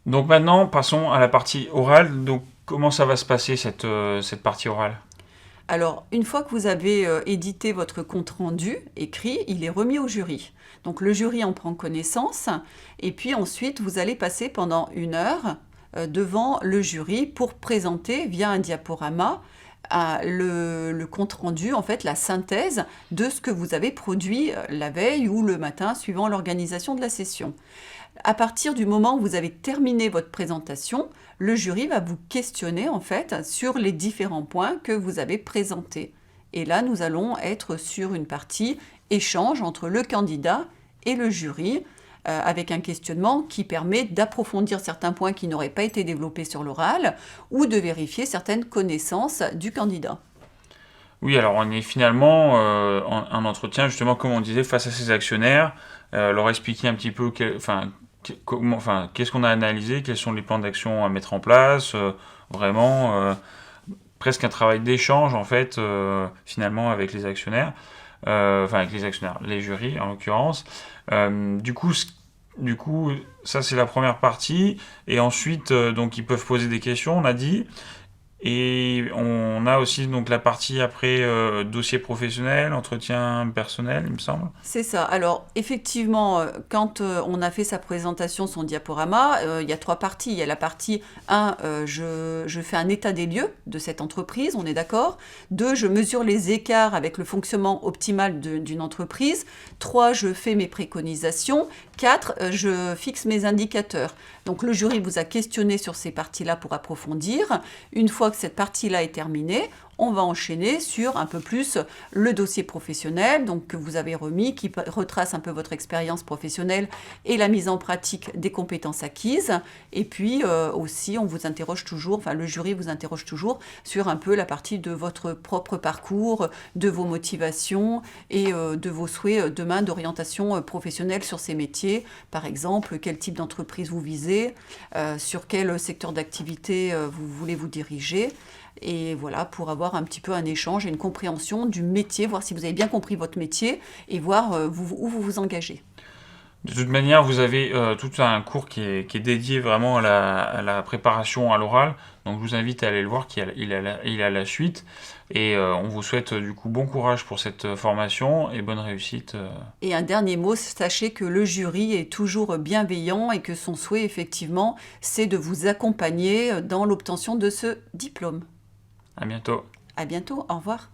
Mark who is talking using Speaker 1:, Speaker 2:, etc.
Speaker 1: Donc maintenant, passons à la partie orale. Donc comment ça va se passer cette partie orale?
Speaker 2: Alors, une fois que vous avez édité votre compte-rendu écrit, il est remis au jury. Donc le jury en prend connaissance et puis ensuite vous allez passer pendant 1 heure devant le jury pour présenter via un diaporama le compte-rendu, en fait la synthèse de ce que vous avez produit la veille ou le matin suivant l'organisation de la session. À partir du moment où vous avez terminé votre présentation, le jury va vous questionner en fait sur les différents points que vous avez présentés. Et là, nous allons être sur une partie échange entre le candidat et le jury, avec un questionnement qui permet d'approfondir certains points qui n'auraient pas été développés sur l'oral ou de vérifier certaines connaissances du candidat.
Speaker 1: Oui, alors on est finalement en entretien, justement, comme on disait, face à ces actionnaires, leur expliquer un petit peu qu'est-ce qu'on a analysé, quels sont les plans d'action à mettre en place, vraiment presque un travail d'échange en fait, finalement avec les actionnaires, enfin avec les actionnaires, les jurys en l'occurrence. Du coup, ça c'est la première partie, et ensuite donc ils peuvent poser des questions, on a dit. Et on a aussi donc la partie après dossier professionnel, entretien personnel, il me semble.
Speaker 2: C'est ça. Alors, effectivement, quand on a fait sa présentation, son diaporama, il y a 3 parties. Il y a la partie 1, je fais un état des lieux de cette entreprise, on est d'accord. 2, je mesure les écarts avec le fonctionnement optimal d'une entreprise. 3, je fais mes préconisations. 4, je fixe mes indicateurs. Donc, le jury vous a questionné sur ces parties-là pour approfondir. Une fois que cette partie-là est terminée, on va enchaîner sur un peu plus le dossier professionnel, donc que vous avez remis, qui retrace un peu votre expérience professionnelle et la mise en pratique des compétences acquises. Et puis aussi, on vous interroge toujours, enfin le jury vous interroge toujours sur un peu la partie de votre propre parcours, de vos motivations et de vos souhaits demain d'orientation professionnelle sur ces métiers. Par exemple, quel type d'entreprise vous visez, sur quel secteur d'activité vous voulez vous diriger. Et voilà, pour avoir un petit peu un échange et une compréhension du métier, voir si vous avez bien compris votre métier et voir où vous vous engagez.
Speaker 1: De toute manière, vous avez tout un cours qui est dédié vraiment à la préparation à l'oral. Donc je vous invite à aller le voir, il a la suite. Et on vous souhaite du coup bon courage pour cette formation et bonne réussite.
Speaker 2: Et un dernier mot, sachez que le jury est toujours bienveillant et que son souhait, effectivement, c'est de vous accompagner dans l'obtention de ce diplôme.
Speaker 1: À bientôt.
Speaker 2: À bientôt, au revoir.